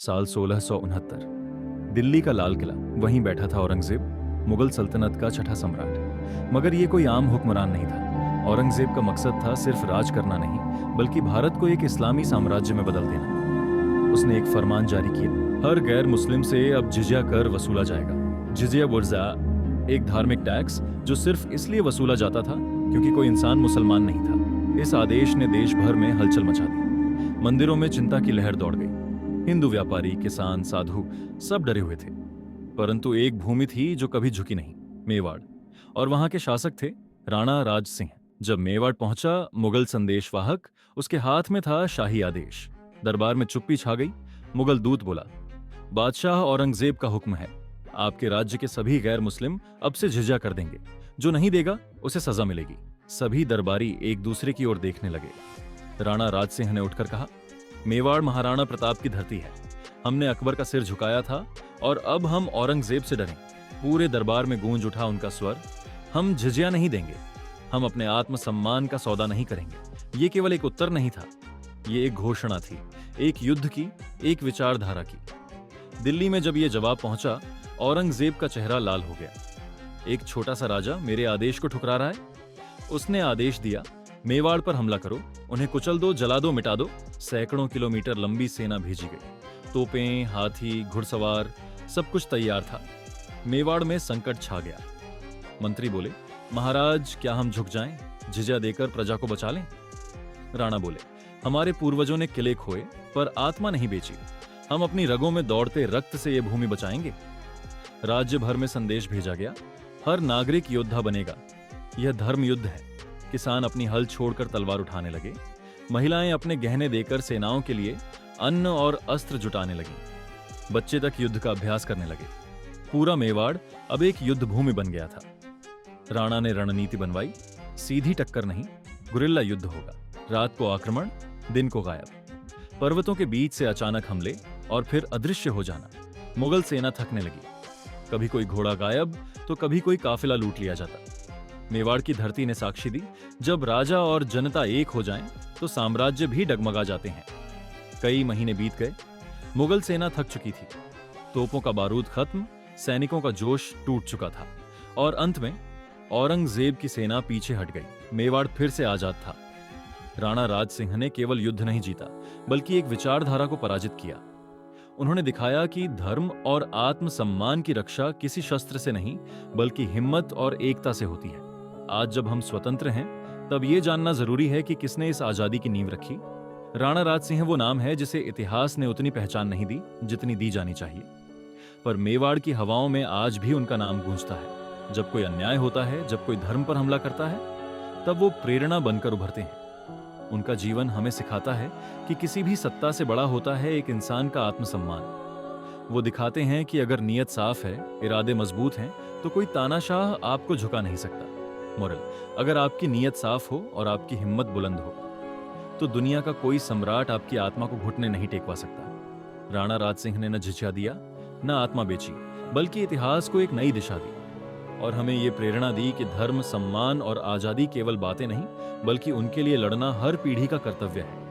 साल 1669। दिल्ली का लाल किला, वहीं बैठा था औरंगजेब, मुगल सल्तनत का छठा सम्राट। मगर ये कोई आम हुक्मरान नहीं था। औरंगजेब का मकसद था सिर्फ राज करना नहीं, बल्कि भारत को एक इस्लामी साम्राज्य में बदल देना। उसने एक फरमान जारी किया, हर गैर मुस्लिम से अब जिजिया कर वसूला जाएगा। जिजिया बुर्जा एक धार्मिक टैक्स जो सिर्फ इसलिए वसूला जाता था क्योंकि कोई इंसान मुसलमान नहीं था। इस आदेश ने देश भर में हलचल मचा दी। मंदिरों में चिंता की लहर दौड़ गई। हिंदू व्यापारी, किसान, साधु सब डरे हुए थे। परंतु एक भूमि थी जो कभी झुकी नहीं, मेवाड़। और वहां के शासक थे राणा राज सिंह। जब मेवाड़ पहुंचा मुगल संदेशवाहक, उसके हाथ में था शाही आदेश। दरबार में चुप्पी छा गई। मुगल दूत बोला, बादशाह औरंगजेब का हुक्म है, आपके राज्य के सभी गैर मुस्लिम अब से जिजिया कर देंगे। जो नहीं देगा उसे सजा मिलेगी। सभी दरबारी एक दूसरे की ओर देखने लगे। राणा राज सिंह ने उठकर कहा, मेवाड़ महाराणा प्रताप की धरती है। हमने अकबर का सिर झुकाया था और अब हम औरंगजेब से डरें। पूरे दरबार में गूंज उठा उनका स्वर, हम जिजिया नहीं देंगे, हम अपने आत्मसम्मान का सौदा नहीं करेंगे। ये केवल एक उत्तर नहीं था, ये एक घोषणा थी, एक युद्ध की, एक विचारधारा की। दिल्ली में जब यह जवाब पहुंचा, औरंगजेब का चेहरा लाल हो गया। एक छोटा सा राजा मेरे आदेश को ठुकरा रहा है? उसने आदेश दिया, मेवाड़ पर हमला करो, उन्हें कुचल दो, जला दो, मिटा दो। सैकड़ों किलोमीटर लंबी सेना भेजी गई। तोपें, हाथी, घुड़सवार, सब कुछ तैयार था। मेवाड़ में संकट छा गया। मंत्री बोले, महाराज क्या हम झुक जाएं, जिजिया देकर प्रजा को बचा लें? राणा बोले, हमारे पूर्वजों ने किले खोए पर आत्मा नहीं बेची। हम अपनी रगों में दौड़ते रक्त से ये भूमि बचाएंगे। राज्य भर में संदेश भेजा गया, हर नागरिक योद्धा बनेगा। यह धर्म युद्ध है। किसान अपनी हल छोड़कर तलवार उठाने लगे। महिलाएं अपने गहने देकर सेनाओं के लिए अन्न और अस्त्र जुटाने लगी। बच्चे तक युद्ध का अभ्यास करने लगे। पूरा मेवाड़ अब एक युद्ध भूमि बन गया था। राणा ने रणनीति बनवाई, सीधी टक्कर नहीं, गुरिल्ला युद्ध होगा। रात को आक्रमण, दिन को गायब। पर्वतों के बीच से अचानक हमले और फिर अदृश्य हो जाना। मुगल सेना थकने लगी। कभी कोई घोड़ा गायब तो कभी कोई काफिला लूट लिया जाता। मेवाड़ की धरती ने साक्षी दी, जब राजा और जनता एक हो जाएं, तो साम्राज्य भी डगमगा जाते हैं। कई महीने बीत गए। मुगल सेना थक चुकी थी। तोपों का बारूद खत्म, सैनिकों का जोश टूट चुका था और अंत में औरंगजेब की सेना पीछे हट गई। मेवाड़ फिर से आजाद था। राणा राज सिंह ने केवल युद्ध नहीं जीता, बल्कि एक विचारधारा को पराजित किया। उन्होंने दिखाया कि धर्म और आत्मसम्मान की रक्षा किसी शस्त्र से नहीं, बल्कि हिम्मत और एकता से होती है। आज जब हम स्वतंत्र हैं, तब यह जानना जरूरी है कि किसने इस आजादी की नींव रखी। राणा राज सिंह वो नाम है जिसे इतिहास ने उतनी पहचान नहीं दी जितनी दी जानी चाहिए। पर मेवाड़ की हवाओं में आज भी उनका नाम गूंजता है। जब कोई अन्याय होता है, जब कोई धर्म पर हमला करता है, तब वो प्रेरणा बनकर उभरते हैं। उनका जीवन हमें सिखाता है कि किसी भी सत्ता से बड़ा होता है एक इंसान का आत्मसम्मान। वो दिखाते हैं कि अगर नीयत साफ है, इरादे मजबूत हैं, तो कोई तानाशाह आपको झुका नहीं सकता। मोरल, अगर आपकी नीयत साफ हो और आपकी हिम्मत बुलंद हो, तो दुनिया का कोई सम्राट आपकी आत्मा को घुटने नहीं टेकवा सकता। राणा राज सिंह ने न झिझिया दिया, न आत्मा बेची, बल्कि इतिहास को एक नई दिशा दी और हमें ये प्रेरणा दी कि धर्म, सम्मान और आजादी केवल बातें नहीं, बल्कि उनके लिए लड़ना हर पीढ़ी का कर्तव्य है।